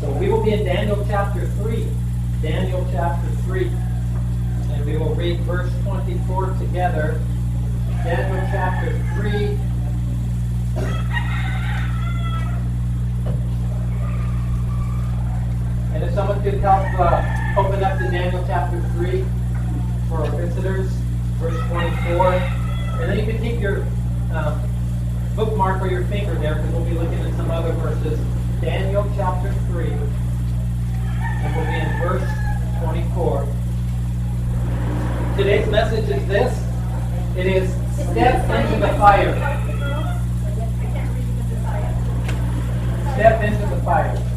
So we will be in Daniel chapter 3. Daniel chapter 3. And we will read verse 24 together. Daniel chapter 3. And if someone could help open up to Daniel chapter 3 for our visitors, verse 24. And then you can keep your bookmark or your finger there, because we'll be looking at some other verses. Daniel chapter 3. And we'll be in verse 24. Today's message is this. It is step into the fire. Step into the fire.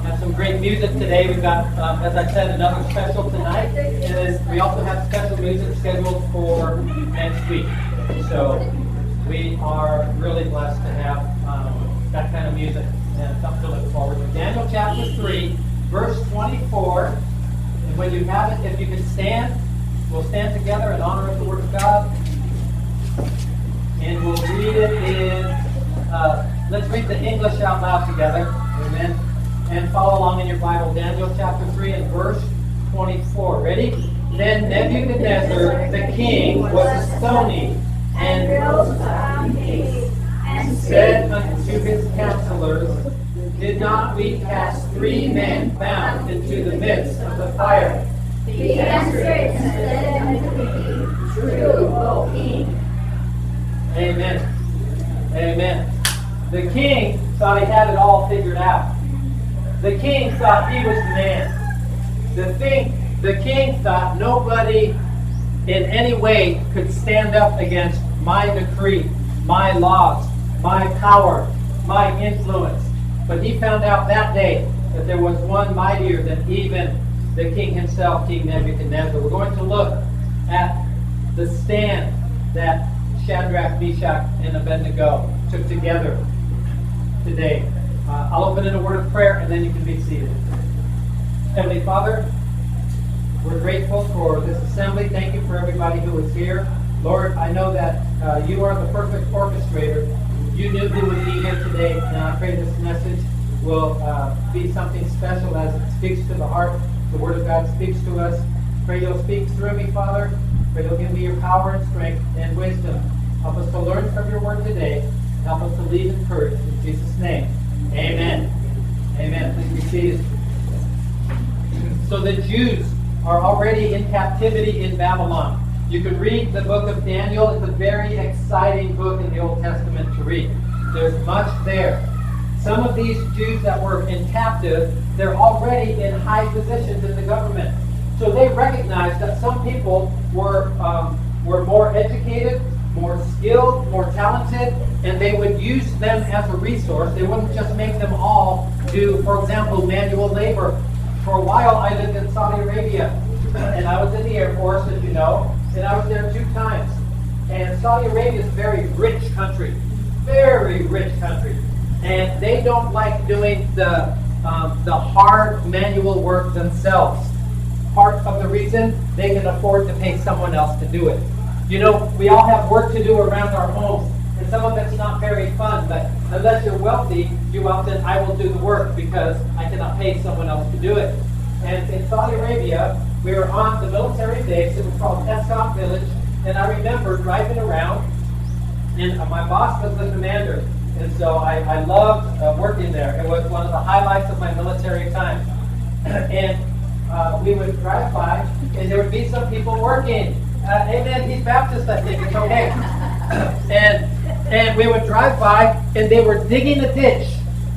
Have some great music today. We've got, as I said, another special tonight. And we also have special music scheduled for next week. So we are really blessed to have that kind of music and something to look forward to. Daniel chapter 3, verse 24. And when you have it, if you can stand, we'll stand together in honor of the Word of God. And we'll read it in, let's read the English out loud together. Amen. And follow along in your Bible. Daniel chapter 3 and verse 24. Ready? Then Nebuchadnezzar the king was astonished and said unto his counselors, Did not we cast 3 men bound into the midst of the fire? The answer is said unto thee, True, O king. Amen. Amen. The king thought he had it all figured out. The king thought he was the man. The king thought nobody in any way could stand up against my decree, my laws, my power, my influence. But he found out that day that there was one mightier than even the king himself, King Nebuchadnezzar. We're going to look at the stand that Shadrach, Meshach, and Abednego took together today. I'll open in a word of prayer, and then you can be seated. Heavenly Father, we're grateful for this assembly. Thank you for everybody who is here. Lord, I know that you are the perfect orchestrator. You knew who would be here today, and I pray this message will be something special as it speaks to the heart. The Word of God speaks to us. Pray you'll speak through me, Father. Pray you'll give me your power and strength and wisdom. Help us to learn from your word today. Help us to lead in courage. In Jesus' name, amen. Amen. Please be seated. So the Jews are already in captivity in Babylon. You can read the book of Daniel. It's a very exciting book in the Old Testament to read. There's much there. Some of these Jews that were in captive, they're already in high positions in the government. So they recognized that some people were more educated, more skilled, more talented, and they would use them as a resource. They wouldn't just make them all do, for example, manual labor. For a while, I lived in Saudi Arabia, and I was in the Air Force, as you know, and I was there 2 times. And Saudi Arabia is a very rich country, very rich country, and they don't like doing the hard manual work themselves. Part of the reason they can afford to pay someone else to do it. You know, we all have work to do around our homes, and some of it's not very fun, but unless you're wealthy, you often, I will do the work because I cannot pay someone else to do it. And in Saudi Arabia, we were on the military base. It was called Escott Village, and I remember driving around, and my boss was the commander, and so I loved working there. It was one of the highlights of my military time. And we would drive by, and there would be some people working. Amen. He's Baptist, I think. It's okay. And we would drive by, and they were digging a ditch.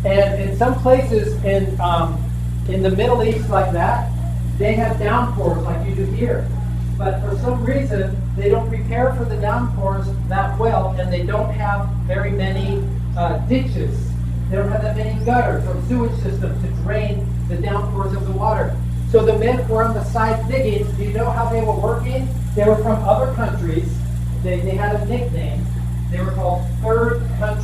And in some places in the Middle East like that, they have downpours like you do here. But for some reason, they don't prepare for the downpours that well, and they don't have very many ditches. They don't have that many gutters or sewage systems to drain the downpours of the water. So the men were on the side digging. Do you know how they were working? They were from other countries. They had a nickname. They were called third country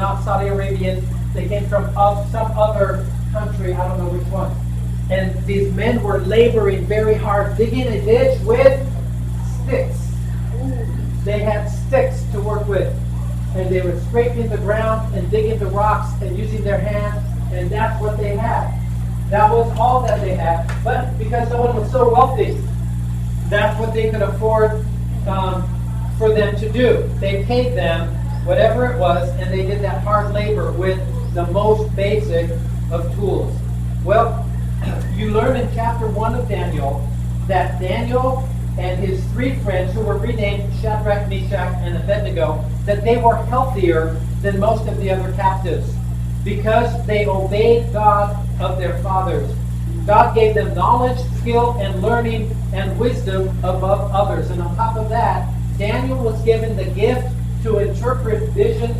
not Saudi Arabian. They came from some other country. I don't know which one. And these men were laboring very hard, digging a ditch with sticks. They had sticks to work with. And they were scraping the ground and digging the rocks and using their hands. And that's what they had. That was all that they had. But because someone was so wealthy, that's what they could afford for them to do. They paid them whatever it was, and they did that hard labor with the most basic of tools. Well, you learn in chapter 1 of Daniel that Daniel and his 3 friends, who were renamed Shadrach, Meshach, and Abednego, that they were healthier than most of the other captives because they obeyed God of their fathers. God gave them knowledge, skill, and learning and wisdom above others. And on top of that, Daniel was given the gift to interpret visions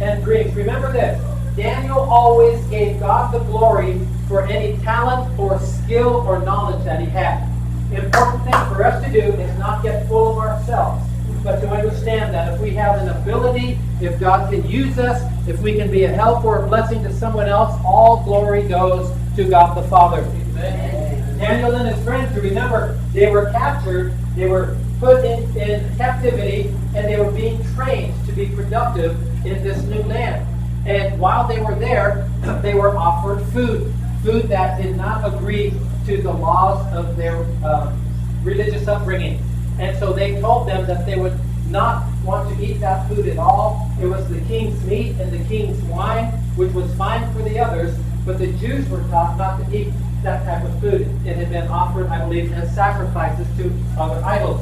and dreams. Remember this, Daniel always gave God the glory for any talent or skill or knowledge that he had. The important thing for us to do is not get full of ourselves, but to understand that if we have an ability, if God can use us, if we can be a help or a blessing to someone else, all glory goes to God the Father. Amen. Daniel and his friends, you remember, they were captured, they were put in captivity, and they were being trained to be productive in this new land. And while they were there, they were offered food that did not agree to the laws of their religious upbringing. And so they told them that they would not want to eat that food at all. It was the king's meat and the king's wine, which was fine for the others, but the Jews were taught not to eat that type of food. It had been offered, I believe, as sacrifices to other idols.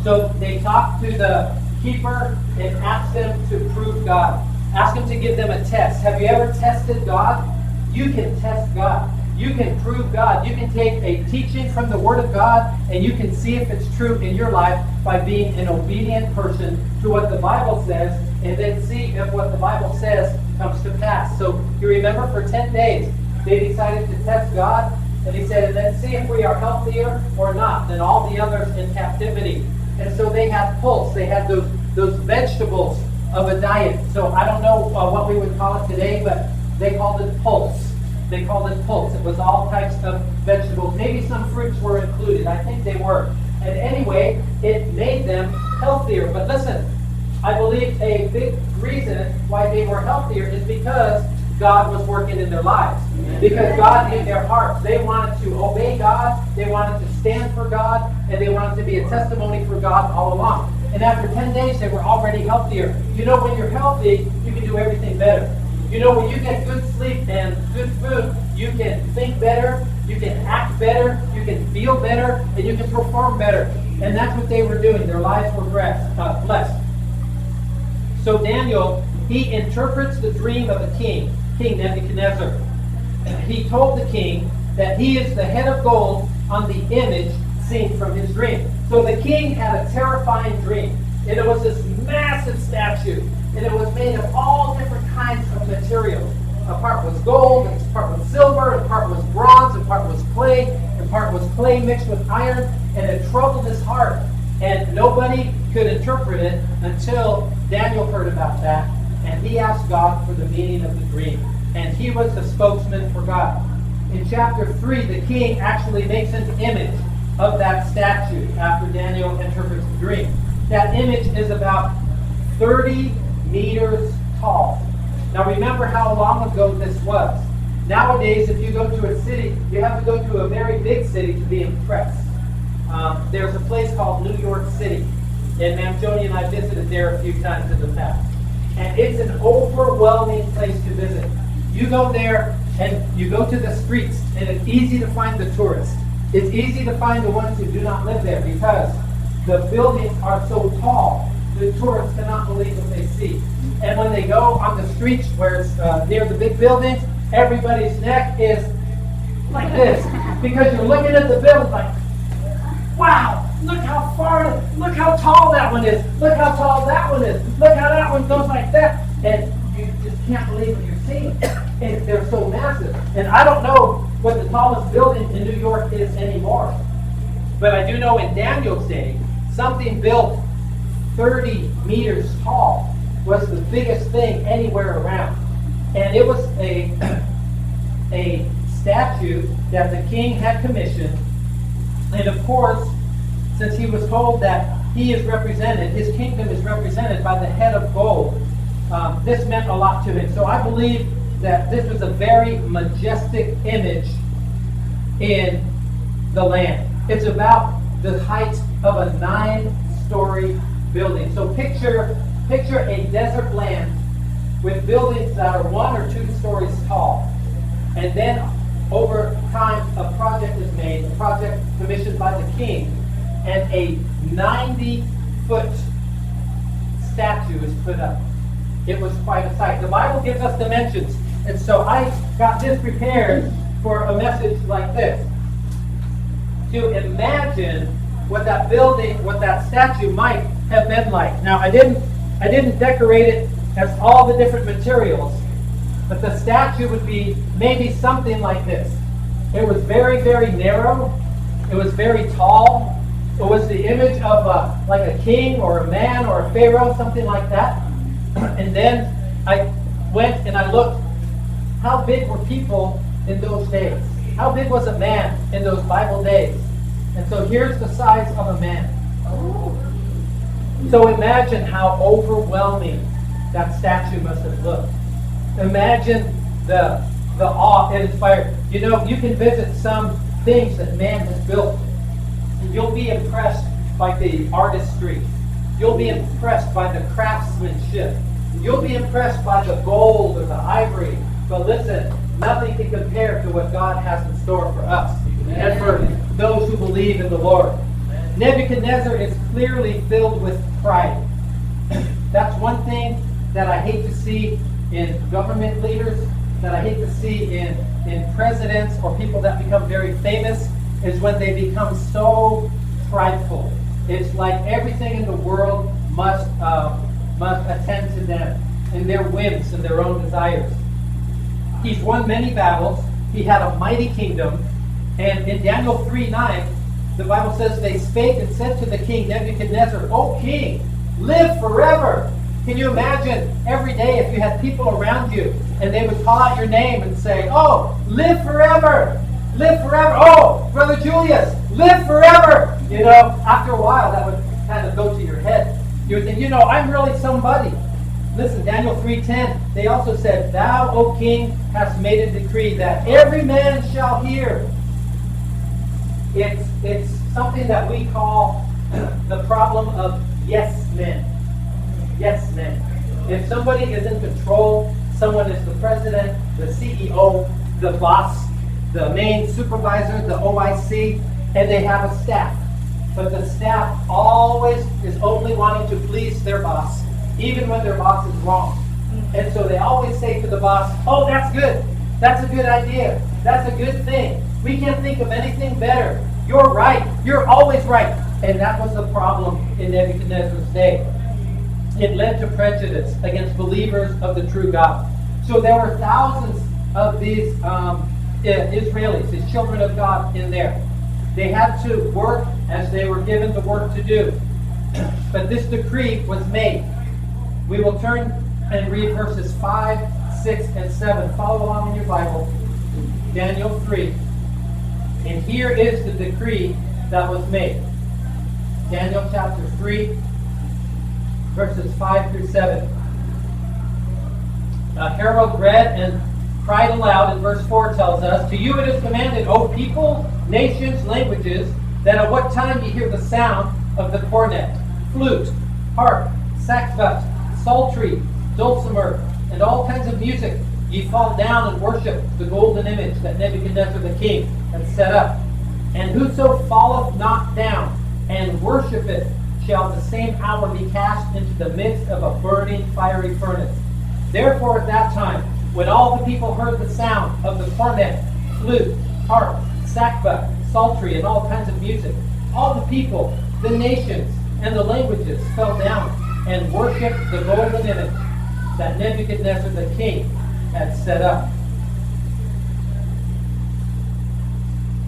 So they talked to the keeper and asked them to prove God. Asked him to give them a test. Have you ever tested God? You can test God. You can prove God. You can take a teaching from the Word of God and you can see if it's true in your life by being an obedient person to what the Bible says, and then see if what the Bible says comes to pass. So you remember, for 10 days they decided to test God, and he said, and then see if we are healthier or not than all the others in captivity. And so they had pulse. They had those vegetables of a diet. So I don't know what we would call it today, but they called it pulse. They called it pulse. It was all types of vegetables. Maybe some fruits were included. I think they were. And anyway, it made them healthier. But listen, I believe a big reason why they were healthier is because God was working in their lives. Because God knew their hearts. They wanted to obey God. They wanted to stand for God. And they wanted to be a testimony for God all along. And after 10 days, they were already healthier. You know, when you're healthy, you can do everything better. You know, when you get good sleep and good food, you can think better, you can act better, you can feel better, and you can perform better. And that's what they were doing. Their lives were blessed. So Daniel, he interprets the dream of the king Nebuchadnezzar. He told the king that he is the head of gold on the image seen from his dream. So the king had a terrifying dream. And it was this massive statue. And it was made of all different kinds of materials. A part was gold, a part was silver, a part was bronze, a part was clay, a part was clay mixed with iron. And it troubled his heart. And nobody could interpret it until Daniel heard about that. And he asked God for the meaning of the dream. And he was the spokesman for God. In chapter 3, the king actually makes an image of that statue after Daniel interprets the dream. That image is about 30 meters tall. Now remember how long ago this was. Nowadays, if you go to a city, you have to go to a very big city to be impressed. There's a place called New York City. And Ma'am Joni and I visited there a few times in the past. And it's an overwhelming place to visit. You go there and you go to the streets, and it's easy to find the tourists. It's easy to find the ones who do not live there because the buildings are so tall, the tourists cannot believe what they see. And when they go on the streets where it's near the big buildings, everybody's neck is like this because you're looking at the building like, wow, look how far, look how tall that one is, look how tall that one is, look how that one goes like that. And you just can't believe what you're seeing. And they're so massive. And I don't know what the tallest building in New York is anymore. But I do know in Daniel's day, something built 30 meters tall was the biggest thing anywhere around. And it was a statue that the king had commissioned. And of course, since he was told that he is represented, his kingdom is represented by the head of gold, this meant a lot to him. So I believe that this was a very majestic image in the land. It's about the height of a 9-story building. So picture a desert land with buildings that are 1 or 2 stories tall. And then over time, a project is made, a project commissioned by the king, and a 90-foot statue is put up. It was quite a sight. The Bible gives us dimensions. And so I got this prepared for a message like this. To imagine what that building, what that statue might have been like. Now I didn't decorate it as all the different materials, but the statue would be maybe something like this. It was very, very narrow. It was very tall. It was the image of like a king or a man or a pharaoh, something like that. And then I went and I looked, how big were people in those days? How big was a man in those Bible days? And so here's the size of a man. So imagine how overwhelming that statue must have looked. Imagine the awe it inspired. You know, you can visit some things that man has built, and you'll be impressed by the artistry. You'll be impressed by the craftsmanship. You'll be impressed by the gold or the ivory. But listen, nothing can compare to what God has in store for us and for those who believe in the Lord. Nebuchadnezzar is clearly filled with pride. That's one thing that I hate to see in government leaders, that I hate to see in presidents or people that become very famous, is when they become so prideful. It's like everything in the world must attend to them and their whims and their own desires. He's won many battles. He had a mighty kingdom. And in Daniel 3:9, the Bible says, they spake and said to the king Nebuchadnezzar, O king, live forever. Can you imagine every day if you had people around you and they would call out your name and say, oh, live forever. Live forever. Oh, Brother Julius, live forever. You know, after a while that would kind of go to your head. You would think, you know, I'm really somebody. Listen, Daniel 3:10, they also said, thou, O king, hast made a decree that every man shall hear. It's something that we call the problem of yes men. Yes men. If somebody is in control, someone is the president, the CEO, the boss, the main supervisor, the OIC, and they have a staff. But the staff always is only wanting to please their boss, even when their boss is wrong. And so they always say to the boss, oh, that's good. That's a good idea. That's a good thing. We can't think of anything better. You're right. You're always right. And that was the problem in Nebuchadnezzar's day. It led to prejudice against believers of the true God. So there were thousands of these Israelis, these children of God in there. They had to work as they were given the work to do. But this decree was made. We will turn and read verses 5, 6, and 7. Follow along in your Bible. Daniel 3. And here is the decree that was made. Daniel chapter 3, verses 5 through 7. Herod read and cried aloud, and verse 4 tells us, to you it is commanded, O people, nations, languages, that at what time ye hear the sound of the cornet, flute, harp, sackbut, psaltery, dulcimer, and all kinds of music, ye fall down and worship the golden image that Nebuchadnezzar the king had set up. And whoso falleth not down and worshipeth shall at the same hour be cast into the midst of a burning fiery furnace. Therefore at that time, when all the people heard the sound of the cornet, flute, harp, sackbut, psaltery, and all kinds of music, all the people, the nations, and the languages fell down and worshipped the golden image that Nebuchadnezzar the king had set up.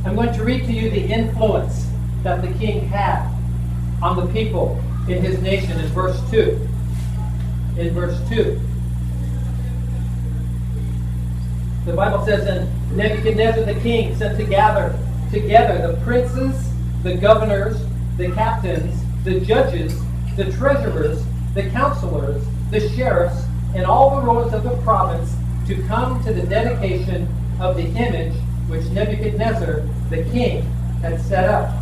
I'm going to read to you the influence that the king had on the people in his nation in verse 2. in verse 2. The Bible says, and Nebuchadnezzar the king sent to gather together the princes, the governors, the captains, the judges, the treasurers, the counselors, the sheriffs, and all the rulers of the province to come to the dedication of the image which Nebuchadnezzar the king had set up.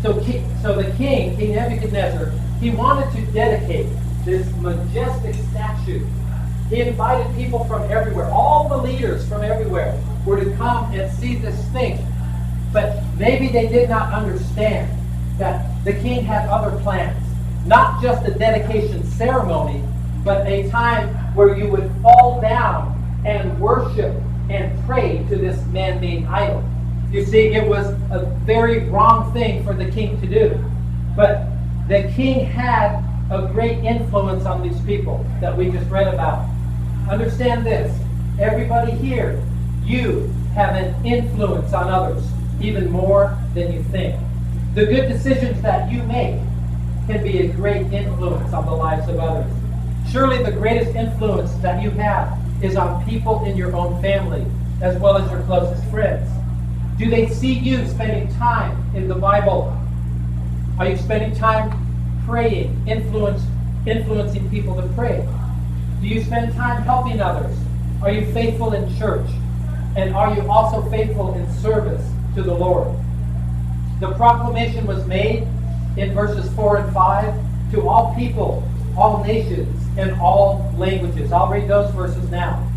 So the king, King Nebuchadnezzar, he wanted to dedicate this majestic statue. He invited people from everywhere. All the leaders from everywhere were to come and see this thing. But maybe they did not understand that the king had other plans. Not just a dedication ceremony, but a time where you would fall down and worship and pray to this man-made idol. You see, it was a very wrong thing for the king to do. But the king had a great influence on these people that we just read about. Understand this. Everybody here, you have an influence on others, even more than you think. The good decisions that you make can be a great influence on the lives of others. Surely the greatest influence that you have is on people in your own family, as well as your closest friends. Do they see you spending time in the Bible? Are you spending time praying, influencing people to pray? Do you spend time helping others? Are you faithful in church? And are you also faithful in service to the Lord? The proclamation was made in verses 4 and 5 to all people, all nations, and all languages. I'll read those verses now.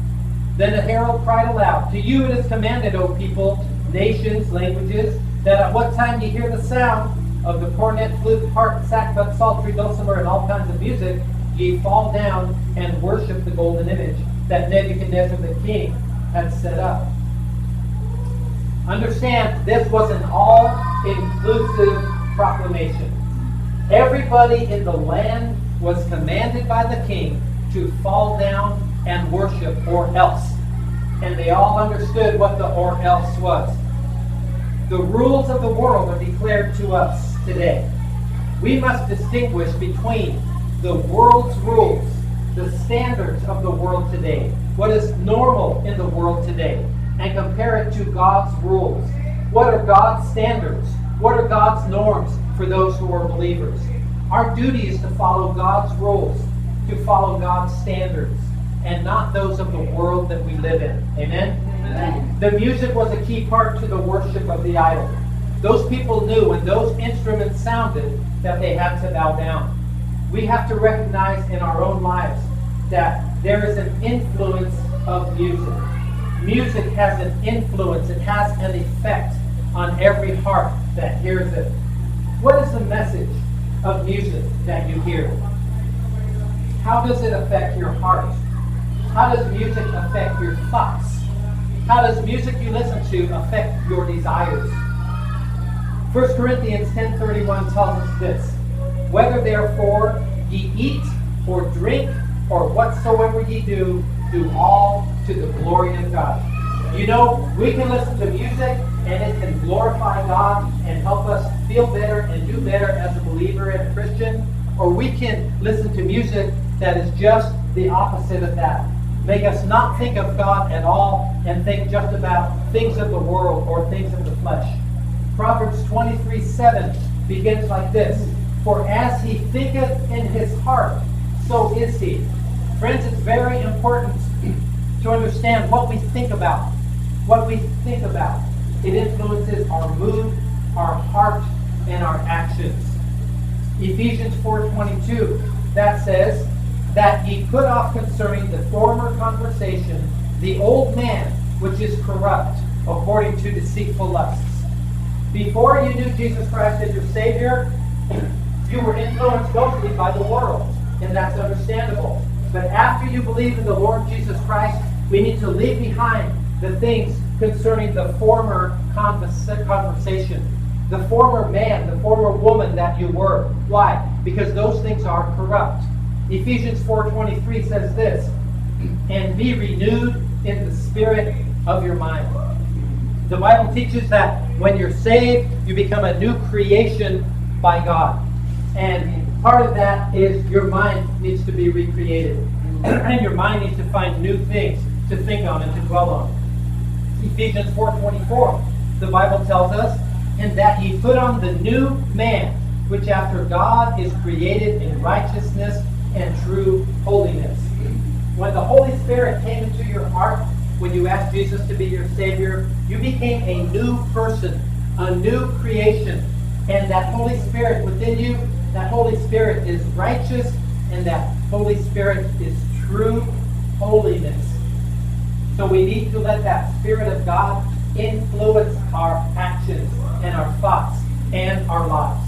Then the herald cried aloud, to you it is commanded, O people, nations, languages, that at what time ye hear the sound of the cornet, flute, harp, sackbut, psaltery, dulcimer, and all kinds of music, ye fall down and worship the golden image that Nebuchadnezzar the king had set up. Understand, this was an all-inclusive proclamation. Everybody in the land was commanded by the king to fall down and worship, or else. And they all understood what the or else was. The rules of the world are declared to us today. We must distinguish between the world's rules, the standards of the world today, what is normal in the world today, and compare it to God's rules. What are God's standards? What are God's norms for those who are believers? Our duty is to follow God's rules, to follow God's standards, and not those of the world that we live in. Amen? Amen. The music was a key part to the worship of the idol. Those people knew when those instruments sounded that they had to bow down. We have to recognize in our own lives that there is an influence of music. Music has an influence. It has an effect on every heart that hears it. What is the message of music that you hear? How does it affect your heart? How does music affect your thoughts? How does music you listen to affect your desires? 1 Corinthians 10:31 tells us this. Whether therefore ye eat or drink or whatsoever ye do, do all to the glory of God. You know, we can listen to music and it can glorify God and help us feel better and do better as a believer and a Christian. Or we can listen to music that is just the opposite of that. Make us not think of God at all and think just about things of the world or things of the flesh. Proverbs 23:7 begins like this. For as he thinketh in his heart, so is he. Friends, it's very important to understand what we think about. What we think about. It influences our mood, our heart, and our actions. Ephesians 4:22, that says, that ye put off concerning the former conversation the old man which is corrupt according to deceitful lusts. Before you knew Jesus Christ as your Savior, you were influenced mostly by the world, and that's understandable. But after you believe in the Lord Jesus Christ, we need to leave behind the things concerning the former conversation, the former man, the former woman that you were. Why? Because those things are corrupt. Ephesians 4:23 says this, and be renewed in the spirit of your mind. The Bible teaches that when you're saved, you become a new creation by God. And part of that is your mind needs to be recreated. And your mind needs to find new things to think on and to dwell on. Ephesians 4:24, the Bible tells us, "And that ye put on the new man, which after God is created in righteousness and true holiness." When the Holy Spirit came into your heart, when you asked Jesus to be your Savior, you became a new person, a new creation. And that Holy Spirit within you, that Holy Spirit is righteous, and that Holy Spirit is true holiness. So we need to let that Spirit of God influence our actions and our thoughts and our lives.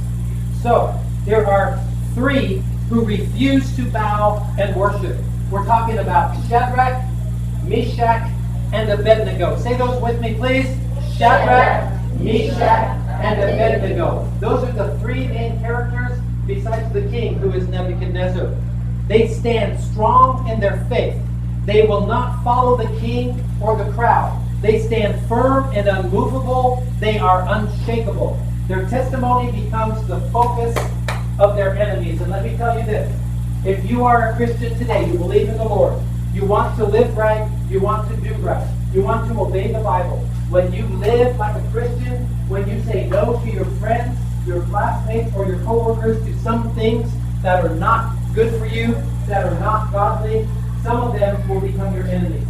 So there are three who refuse to bow and worship. We're talking about Shadrach, Meshach, and Abednego. Say those with me, please. Shadrach, Meshach, and Abednego. Those are the three main characters besides the king, who is Nebuchadnezzar. They stand strong in their faith. They will not follow the king or the crowd. They stand firm and unmovable. They are unshakable. Their testimony becomes the focus of their enemies. And let me tell you this. If you are a Christian today, you believe in the Lord, you want to live right, you want to do right, you want to obey the Bible. When you live like a Christian, when you say no to your friends, your classmates, or your coworkers to some things that are not good for you, that are not godly, some of them will become your enemies.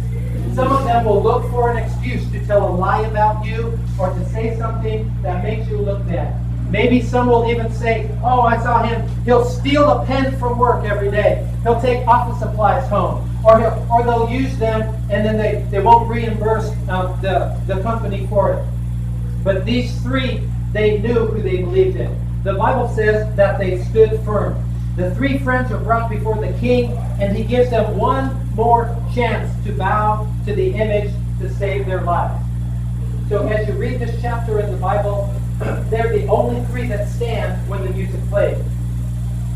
Some of them will look for an excuse to tell a lie about you or to say something that makes you look bad. Maybe some will even say, "Oh, I saw him. He'll steal a pen from work every day. He'll take office supplies home." Or they'll use them and then they won't reimburse the company for it. But these three, they knew who they believed in. The Bible says that they stood firm. The three friends are brought before the king, and he gives them one more chance to bow to the image to save their lives. So as you read this chapter in the Bible, they're the only three that stand when the music played.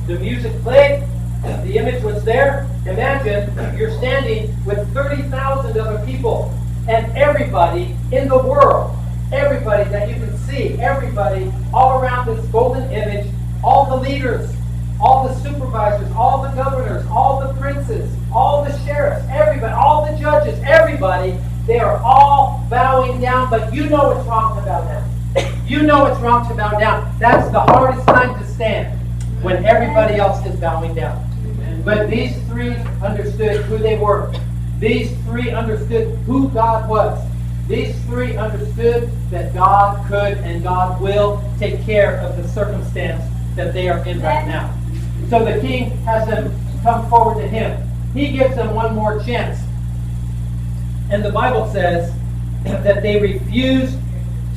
The music played, the image was there. Imagine you're standing with 30,000 other people, and everybody in the world, everybody that you can see, everybody all around this golden image, all the leaders, all the supervisors, all the governors, all the princes, all the sheriffs, everybody, all the judges, everybody, they are all bowing down, but you know it's wrong to bow down. You know it's wrong to bow down. That's the hardest time to stand, when everybody else is bowing down. But these three understood who they were. These three understood who God was. These three understood that God could and God will take care of the circumstance that they are in right now. So the king has them come forward to him. He gives them one more chance. And the Bible says that they refused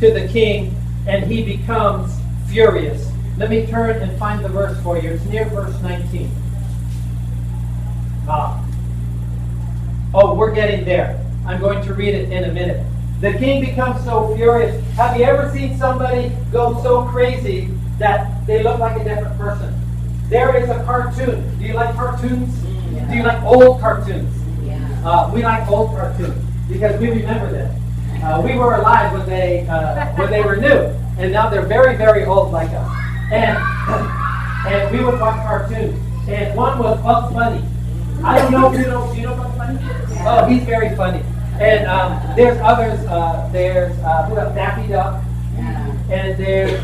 to the king, and he becomes furious. Let me turn and find the verse for you. It's near verse 19. We're getting there. I'm going to read it in a minute. The king becomes so furious. Have you ever seen somebody go so crazy that they look like a different person? There is a cartoon. Do you like cartoons? Yeah. Do you like old cartoons? Yeah. We like old cartoons because we remember them. We were alive when they were new, and now they're very, very old like us. And we would watch cartoons. And one was Bugs Bunny. I don't know if you know. Do you know Bugs Bunny? Yeah. Oh, he's very funny. And there's others. There's Daffy Duck. Yeah. And there's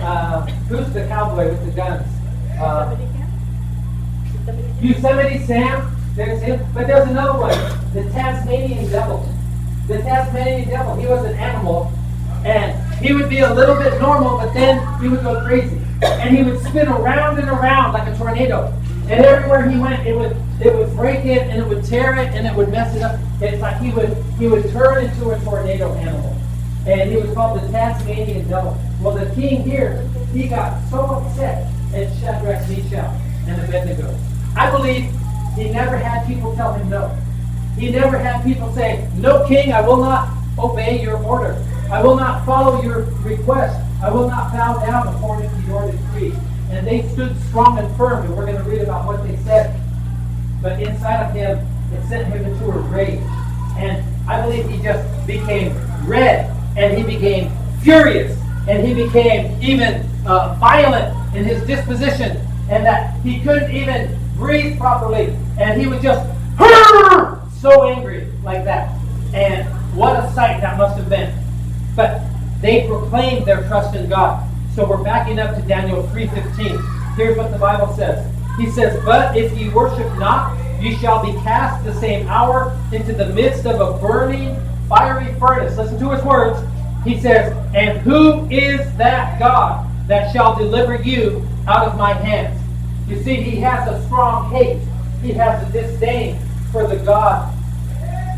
who's the cowboy with the guns? Yosemite Sam. There's him. But there's another one. The Tasmanian Devil. The Tasmanian Devil. He was an animal, and he would be a little bit normal, but then he would go crazy, and he would spin around and around like a tornado. And everywhere he went, it would break it, and it would tear it, and it would mess it up. It's like he would turn into a tornado animal, and he was called the Tasmanian Devil. Well, the king here, he got so upset at Shadrach, Meshach, and Abednego. I believe he never had people tell him no. He never had people say, "No, king, I will not obey your order. I will not follow your request. I will not bow down according to your decree." And they stood strong and firm, and we're going to read about what they said. But inside of him, it sent him into a rage. And I believe he just became red, and he became furious, and he became even violent in his disposition and that he couldn't even breathe properly. And he was just so angry like that. And what a sight that must have been. But they proclaimed their trust in God. So we're backing up to Daniel 3:15. Here's what the Bible says. He says, "But if ye worship not, ye shall be cast the same hour into the midst of a burning, fiery furnace." Listen to his words. He says, "And who is that God that shall deliver you out of my hands?" You see, he has a strong hate. He has a disdain for the God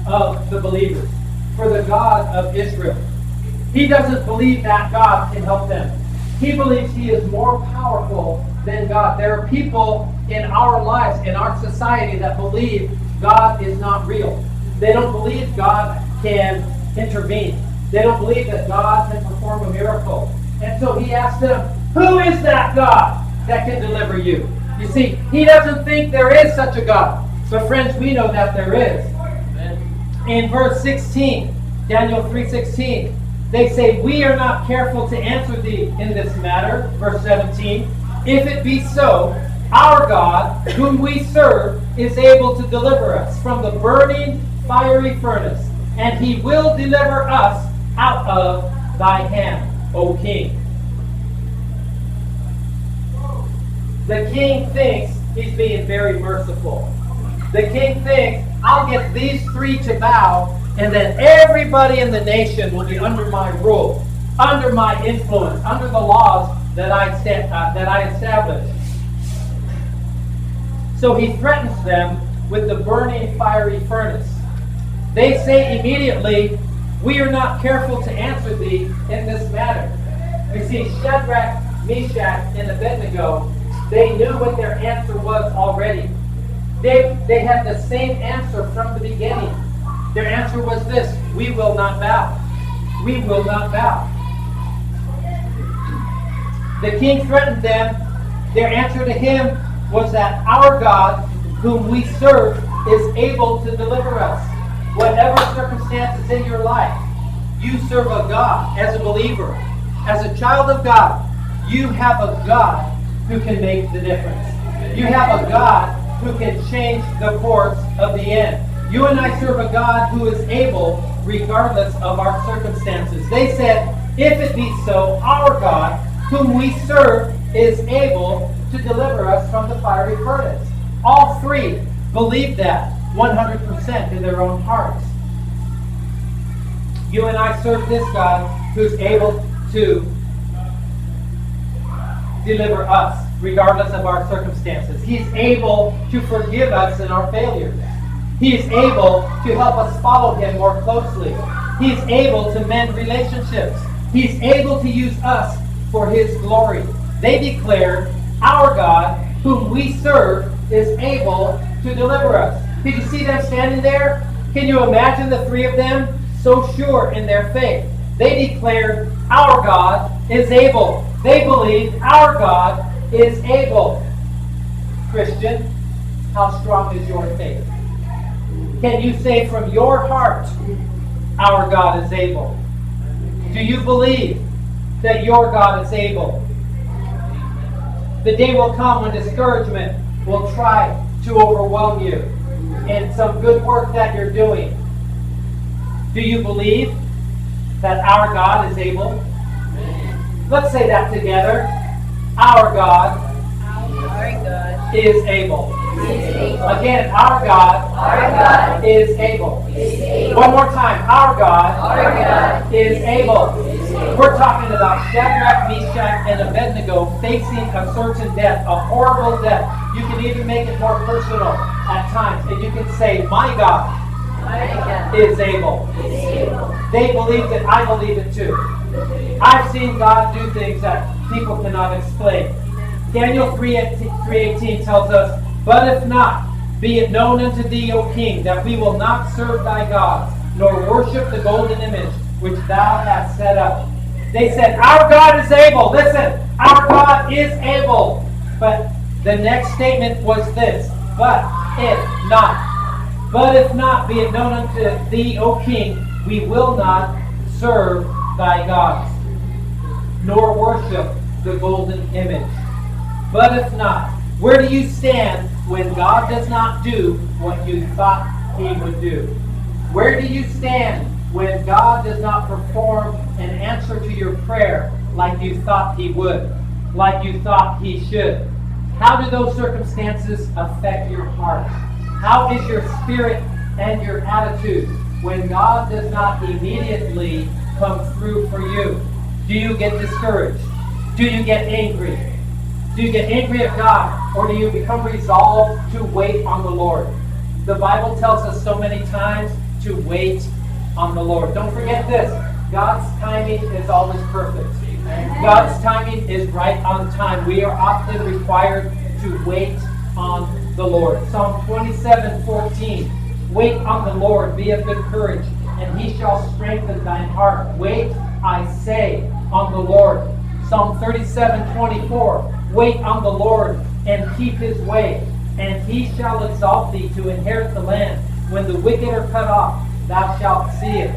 of the believers, for the God of Israel. He doesn't believe that God can help them. He believes he is more powerful than God. There are people in our lives, in our society, that believe God is not real. They don't believe God can intervene. They don't believe that God can perform a miracle. And so he asks them, who is that God that can deliver you? You see, he doesn't think there is such a God. But friends, we know that there is. In verse 16, Daniel 3:16, they say, "We are not careful to answer thee in this matter." Verse 17, "If it be so, our God, whom we serve, is able to deliver us from the burning fiery furnace, and he will deliver us out of thy hand, O king." The king thinks he's being very merciful. The king thinks, I'll get these three to bow, and then everybody in the nation will be under my rule, under my influence, under the laws that I established. So he threatens them with the burning fiery furnace. They say immediately, "We are not careful to answer thee in this matter." You see, Shadrach, Meshach, and Abednego, they knew what their answer was already. They had the same answer from the beginning. Their answer was this: we will not bow. We will not bow. The king threatened them. Their answer to him was that our God, whom we serve, is able to deliver us. Whatever circumstances in your life, you serve a God as a believer. As a child of God, you have a God who can make the difference. You have a God who can change the course of the end. You and I serve a God who is able, regardless of our circumstances. They said, if it be so, our God, whom we serve, is able to deliver us from the fiery furnace. All three believed that 100% in their own hearts. You and I serve this God who's able to deliver us, regardless of our circumstances. He's able to forgive us in our failures. He is able to help us follow him more closely. He's able to mend relationships. He's able to use us for his glory. They declared, our God, whom we serve, is able to deliver us. Did you see them standing there? Can you imagine the three of them so sure in their faith? They declared, our God is able. They believed, our God is able. Christian, how strong is your faith? Can you say from your heart, our God is able? Do you believe that your God is able? The day will come when discouragement will try to overwhelm you in some good work that you're doing. Do you believe that our God is able? Let's say that together. Our God is able. Again, our God is able. One more time. Our God is able. We're talking about Shadrach, Meshach, and Abednego facing a certain death, a horrible death. You can even make it more personal at times, and you can say, my God is able. They believed it. I believe it too. I've seen God do things that people cannot explain. Daniel 3:18 tells us, but if not, be it known unto thee, O king, that we will not serve thy gods, nor worship the golden image which thou hast set up. They said, our God is able. Listen, our God is able. But the next statement was this, but if not. But if not, be it known unto thee, O king, we will not serve thy gods, nor worship the golden image. But if not, where do you stand when God does not do what you thought He would do? Where do you stand when God does not perform an answer to your prayer like you thought He would, like you thought He should? How do those circumstances affect your heart? How is your spirit and your attitude when God does not immediately come through for you? Do you get discouraged? Do you get angry? Do you get angry at God? Or do you become resolved to wait on the Lord? The Bible tells us so many times to wait on the Lord. Don't forget this. God's timing is always perfect. God's timing is right on time. We are often required to wait on the Lord. Psalm 27:14. Wait on the Lord, be of good courage, and He shall strengthen thine heart. Wait, I say, on the Lord. Psalm 37:24. Wait on the Lord and keep His way, and He shall exalt thee to inherit the land. When the wicked are cut off, thou shalt see it.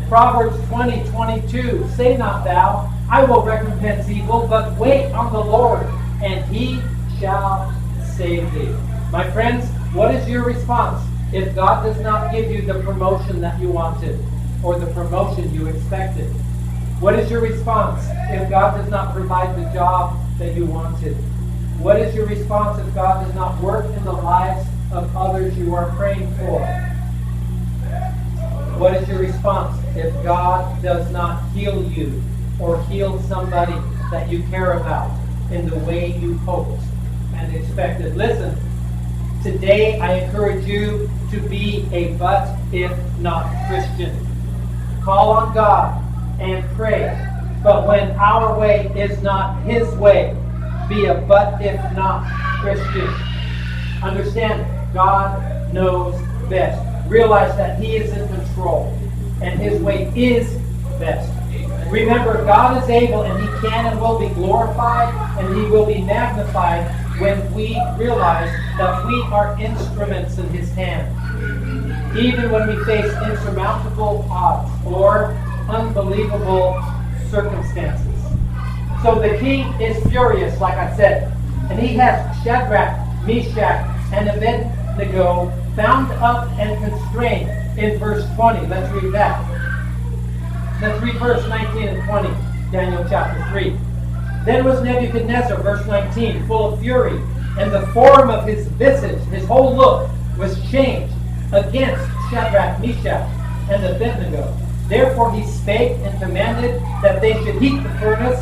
Proverbs 20:22. Say not thou, I will recompense evil, but wait on the Lord, and He shall save thee. My friends, what is your response if God does not give you the promotion that you wanted or the promotion you expected? What is your response if God does not provide the job that you wanted? What is your response if God does not work in the lives of others you are praying for? What is your response if God does not heal you or heal somebody that you care about in the way you hoped and expected? Listen, today I encourage you to be a but if not Christian. Call on God and pray. But when our way is not His way, be a but if not Christian. Understand, God knows best. Realize that He is in control and His way is best. Remember, God is able and He can and will be glorified and He will be magnified when we realize that we are instruments in His hand. Even when we face insurmountable odds or unbelievable circumstances. So the king is furious, like I said, and he has Shadrach, Meshach, and Abednego bound up and constrained in verse 20. Let's read that. Let's read verse 19 and 20, Daniel chapter 3. Then was Nebuchadnezzar, verse 19, full of fury, and the form of his visage, his whole look, was changed against Shadrach, Meshach, and Abednego. Therefore he spake and commanded that they should heat the furnace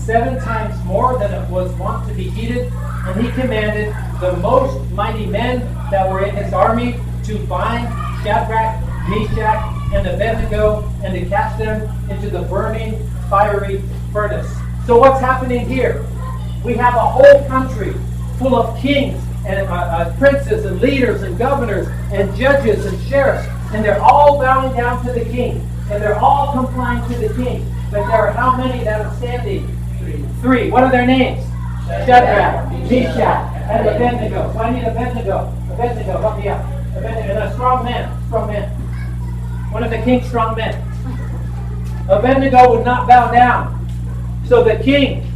7 times more than it was wont to be heated. And he commanded the most mighty men that were in his army to bind Shadrach, Meshach, and Abednego and to cast them into the burning, fiery furnace. So what's happening here? We have a whole country full of kings and princes and leaders and governors and judges and sheriffs, and they're all bowing down to the king, and they're all complying to the king. But there are how many that are standing? 3. What are their names? Shadrach, Meshach, and Abednego. So I need Abednego. Abednego, help me out. Abednego, and a strong man. One of the king's strong men. Abednego would not bow down. So the king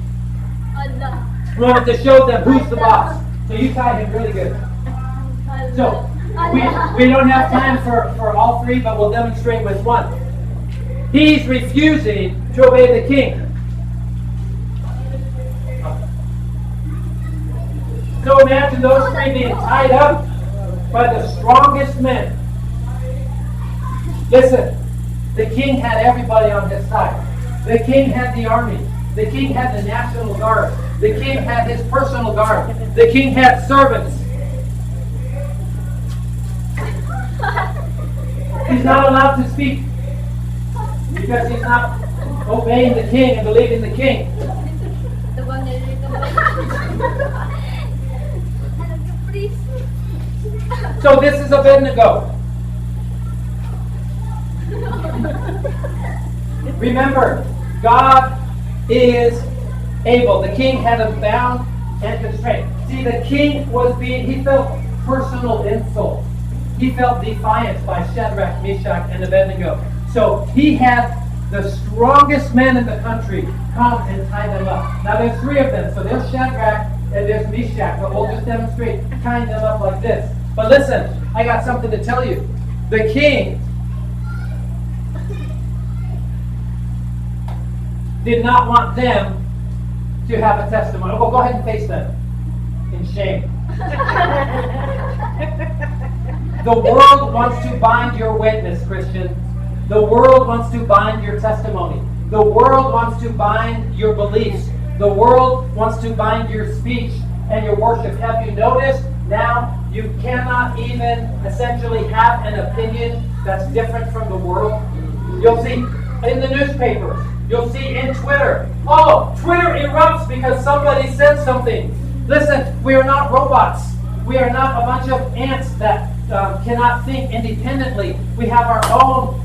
wanted to show them who's the boss. So you tied him really good. So we don't have time for all 3, but we'll demonstrate with one. He's refusing to obey the king. So imagine those 3 being tied up by the strongest men. Listen, the king had everybody on his side. The king had the army. The king had the National Guard. The king had his personal guard. The king had servants. He's not allowed to speak because he's not obeying the king and believing the king. So this is Abednego. Remember, God is able. The king had him bound and constrained. See, the king he felt personal insult. He felt defiance by Shadrach, Meshach, and Abednego. So he had the strongest men in the country come and tie them up. Now there's 3 of them. So there's Shadrach, and there's Meshach, but we'll just demonstrate tying them up like this. But listen, I got something to tell you. The king did not want them to have a testimony. Well, go ahead and face them in shame. The world wants to bind your witness, Christian. The world wants to bind your testimony. The world wants to bind your beliefs. The world wants to bind your speech and your worship. Have you noticed now you cannot even essentially have an opinion that's different from the world? You'll see in the newspapers. You'll see in Twitter. Oh, Twitter erupts because somebody said something. Listen, we are not robots. We are not a bunch of ants that cannot think independently. We have our own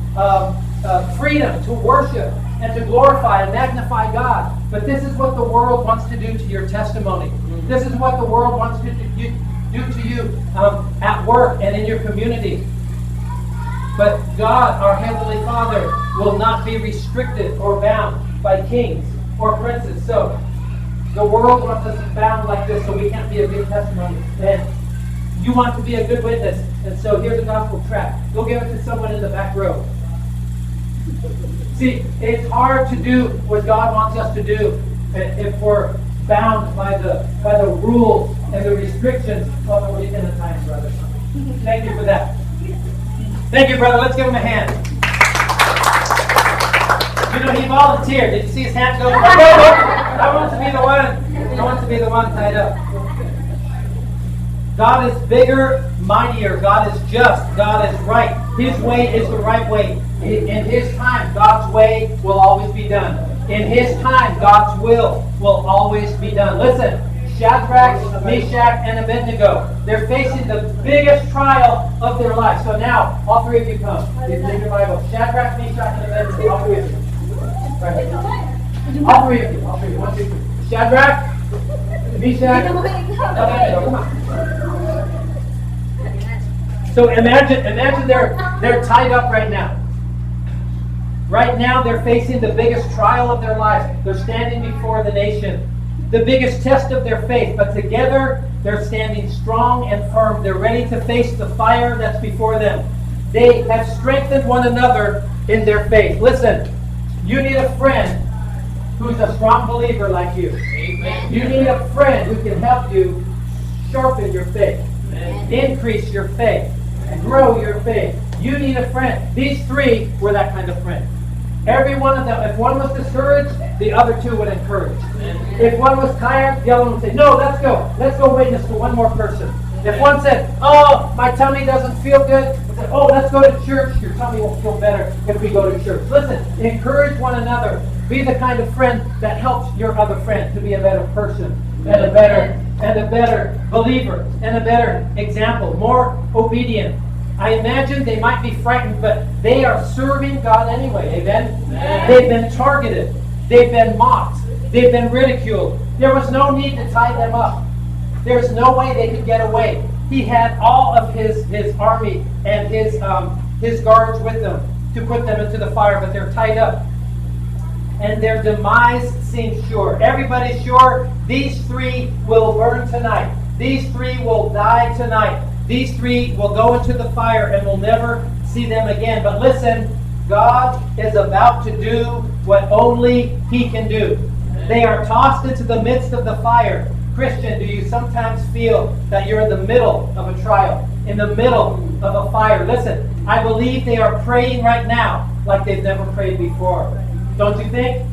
freedom to worship and to glorify and magnify God. But this is what the world wants to do to your testimony. This is what the world wants to do to you at work and in your community. But God, our Heavenly Father, will not be restricted or bound by kings or princes. So the world wants us bound like this so we can't be a good testimony. And you want to be a good witness. And so here's a gospel tract. Go give it to someone in the back row. See, it's hard to do what God wants us to do if we're bound by the rules and the restrictions of the weekend of time, brother. Thank you for that. Thank you, brother. Let's give him a hand. You know, he volunteered. Did you see his hand go? I want to be the one. I want to be the one tied up. God is bigger, mightier. God is just. God is right. His way is the right way. In His time, God's way will always be done. In His time, God's will always be done. Listen, Shadrach, Meshach, and Abednego, they're facing the biggest trial of their life. So now, all three of you come. Take your Bible. Shadrach, Meshach, and Abednego, all three of you. Right. All three of you. All three of you. 1, 2, 3. Shadrach, Meshach, Abednego. Come on. So imagine they're tied up right now. Right now they're facing the biggest trial of their lives. They're standing before the nation. The biggest test of their faith. But together they're standing strong and firm. They're ready to face the fire that's before them. They have strengthened one another in their faith. Listen, you need a friend who's a strong believer like you. Amen. You need a friend who can help you sharpen your faith. Amen. Increase your faith. Grow your faith. You need a friend. These three were that kind of friend. Every one of them, if one was discouraged, the other two would encourage. Amen. If one was tired, the other one would say, no, let's go. Let's go witness to one more person. If one said, oh, my tummy doesn't feel good, we'll say, oh, let's go to church. Your tummy will feel better if we go to church. Listen, encourage one another. Be the kind of friend that helps your other friend to be a better person and a better believer and a better example, more obedient. I imagine they might be frightened, but they are serving God anyway. Amen? Amen. They've been targeted. They've been mocked. They've been ridiculed. There was no need to tie them up. There's no way they could get away. He had all of his army and his guards with them to put them into the fire, but they're tied up. And their demise seems sure. Everybody's sure these three will burn tonight. These three will die tonight. These three will go into the fire and we'll never see them again. But listen, God is about to do what only He can do. They are tossed into the midst of the fire. Christian, do you sometimes feel that you're in the middle of a trial, in the middle of a fire? Listen, I believe they are praying right now like they've never prayed before. Don't you think?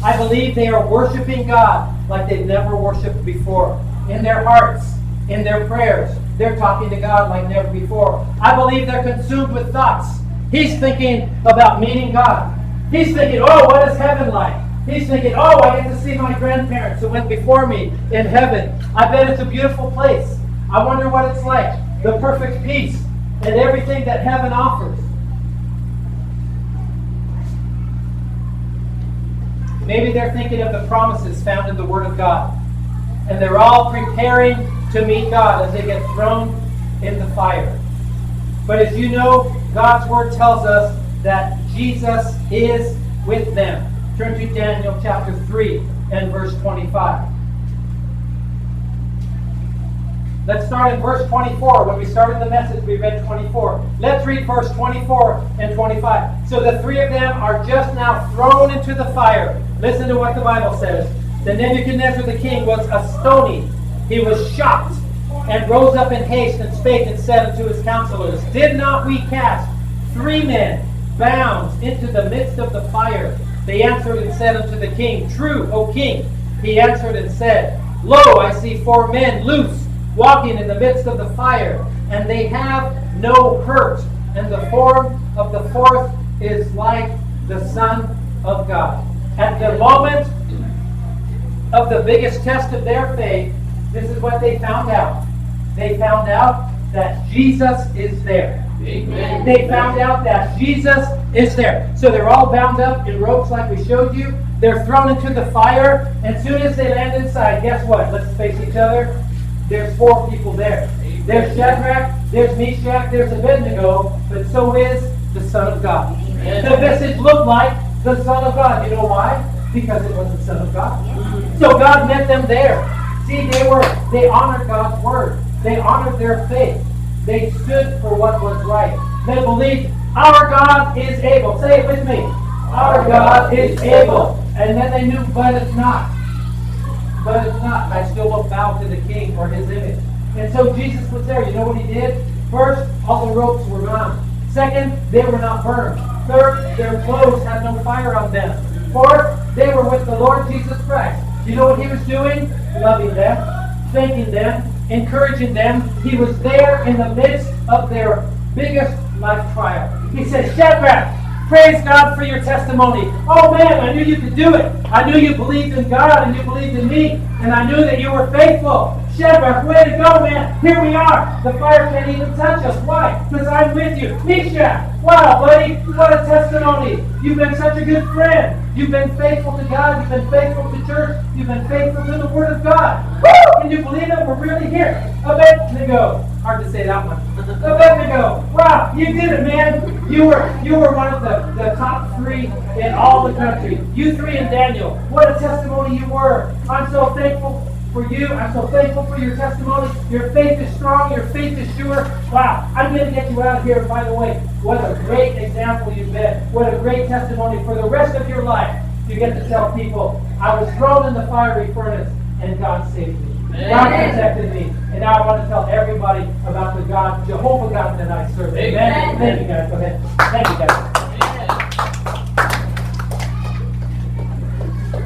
I believe they are worshiping God like they've never worshiped before. In their hearts, in their prayers, they're talking to God like never before. I believe they're consumed with thoughts. He's thinking about meeting God. He's thinking, oh, what is heaven like? He's thinking, oh, I get to see my grandparents who went before me in heaven. I bet it's a beautiful place. I wonder what it's like. The perfect peace and everything that heaven offers. Maybe they're thinking of the promises found in the Word of God. And they're all preparing to meet God as they get thrown in the fire. But as you know, God's Word tells us that Jesus is with them. Turn to Daniel chapter 3 and verse 25. Let's start in verse 24. When we started the message, we read 24. Let's read verse 24 and 25. So the three of them are just now thrown into the fire. Listen to what the Bible says. Then Nebuchadnezzar the king was astonished. He was shocked and rose up in haste and spake and said unto his counselors, Did not we cast 3 men bound into the midst of the fire? They answered and said unto the king, True, O king. He answered and said, Lo, I see 4 men loose, walking in the midst of the fire, and they have no hurt, and the form of the fourth is like the Son of God. At the moment of the biggest test of their faith, this is what they found out. They found out that Jesus is there. Amen. They found out that Jesus is there. So they're all bound up in ropes like we showed you. They're thrown into the fire, and as soon as they land inside, guess what? Let's face each other. There's 4 people there. There's Shadrach, there's Meshach, there's Abednego, but so is the Son of God. Amen. The message looked like the Son of God. You know why? Because it was the Son of God. So God met them there. See, they honored God's word. They honored their faith. They stood for what was right. They believed, our God is able. Say it with me. Our God is able. And then they knew, but it's not. But it's not. I still will bow to the king or his image. And so Jesus was there. You know what he did? First, all the ropes were gone. Second, they were not burned. Third, their clothes had no fire on them. Fourth, they were with the Lord Jesus Christ. You know what he was doing? Loving them, thanking them, encouraging them. He was there in the midst of their biggest life trial. He said, Shadrach, praise God for your testimony. Oh man, I knew you could do it. I knew you believed in God and you believed in me. And I knew that you were faithful. Shadrach, way to go, man. Here we are. The fire can't even touch us. Why? Because I'm with you. Meshach, wow, buddy, what a testimony. You've been such a good friend. You've been faithful to God. You've been faithful to church. You've been faithful to the Word of God. Woo! Can you believe it? We're really here. Abednego. Hard to say that one. Abednego. Wow, you did it, man. You were one of the top 3 in all the country. You 3 and Daniel. What a testimony you were. I'm so thankful for you. I'm so thankful for your testimony. Your faith is strong. Your faith is sure. Wow. I'm going to get you out of here. By the way, what a great example you've been. What a great testimony for the rest of your life. You get to tell people, I was thrown in the fiery furnace and God saved me. Amen. God protected me. And now I want to tell everybody about the God, Jehovah God that I serve. Amen. Amen. Thank you guys. Go ahead. Thank you guys.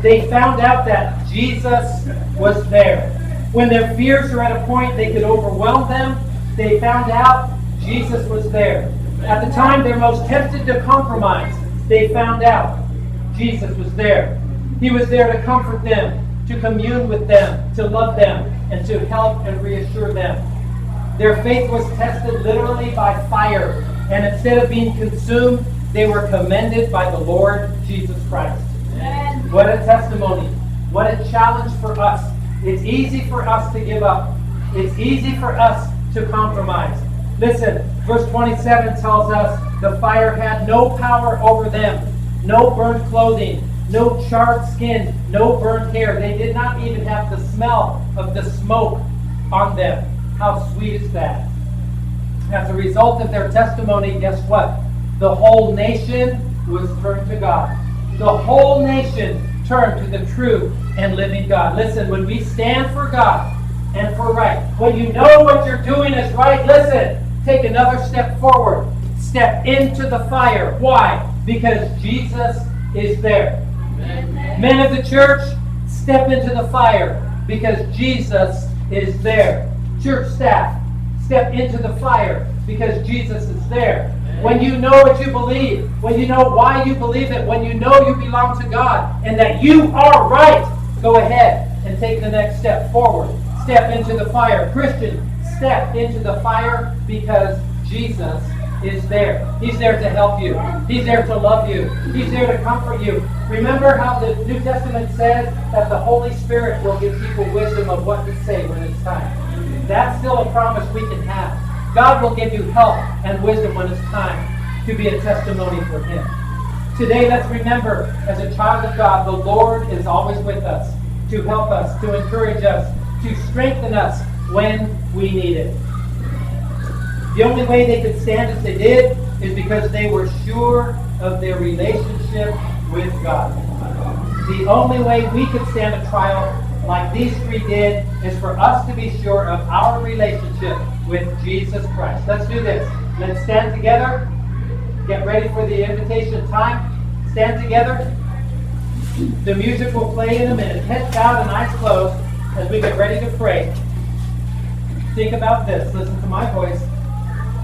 They found out that Jesus was there. When their fears were at a point they could overwhelm them, they found out Jesus was there. At the time they're most tempted to compromise, they found out Jesus was there. He was there to comfort them, to commune with them, to love them, and to help and reassure them. Their faith was tested literally by fire, and instead of being consumed, they were commended by the Lord Jesus Christ. Amen. What a testimony. What a challenge for us. It's easy for us to give up. It's easy for us to compromise. Listen, verse 27 tells us the fire had no power over them. No burnt clothing, no charred skin, no burnt hair. They did not even have the smell of the smoke on them. How sweet is that? As a result of their testimony, guess what? The whole nation was turned to God. The whole nation turned to the true and living God. Listen, when we stand for God and for right, when you know what you're doing is right, listen, take another step forward. Step into the fire. Why? Because Jesus is there. Amen. Men of the church, step into the fire because Jesus is there. Church staff, step into the fire because Jesus is there. Amen. When you know what you believe, when you know why you believe it, when you know you belong to God and that you are right, go ahead and take the next step forward. Step into the fire. Christian, step into the fire because Jesus is there. He's there to help you. He's there to love you. He's there to comfort you. Remember how the New Testament says that the Holy Spirit will give people wisdom of what to say when it's time. That's still a promise we can have. God will give you help and wisdom when it's time to be a testimony for Him. Today, let's remember, as a child of God, the Lord is always with us to help us, to encourage us, to strengthen us, when we need it. The only way they could stand as they did is because they were sure of their relationship with God. The only way we could stand a trial like these three did is for us to be sure of our relationship with Jesus Christ. Let's do this. Let's stand together. Get ready for the invitation time. Stand together. The music will play in a minute. Heads bowed and eyes closed as we get ready to pray. Think about this. Listen to my voice.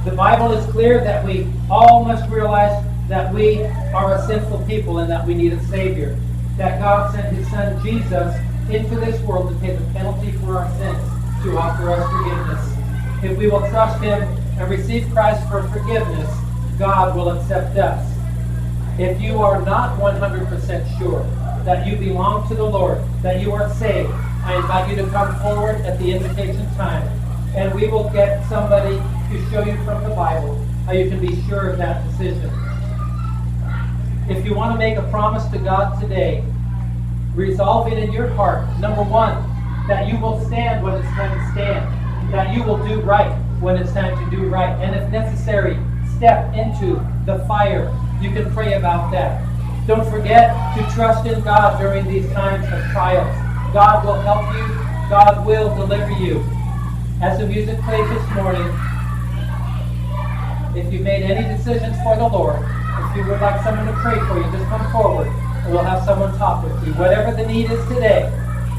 The Bible is clear that we all must realize that we are a sinful people and that we need a Savior. That God sent His Son Jesus into this world to pay the penalty for our sins, to offer us forgiveness. If we will trust Him and receive Christ for forgiveness, God will accept us. If you are not 100% sure that you belong to the Lord, that you are saved, I invite you to come forward at the invitation time, and we will get somebody to show you from the Bible how you can be sure of that decision. If you want to make a promise to God today, resolve it in your heart. Number one, that you will stand when it's time to stand. That you will do right when it's time to do right. And if necessary, step into the fire. You can pray about that. Don't forget to trust in God during these times of trials. God will help you. God will deliver you. As the music plays this morning, if you made any decisions for the Lord, if you would like someone to pray for you, just come forward and we'll have someone talk with you. Whatever the need is today,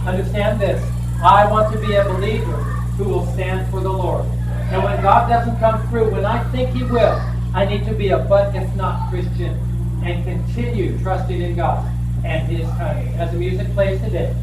understand this. I want to be a believer who will stand for the Lord. And when God doesn't come through, when I think He will, I need to be a but if not Christian and continue trusting in God and His timing. As the music plays today,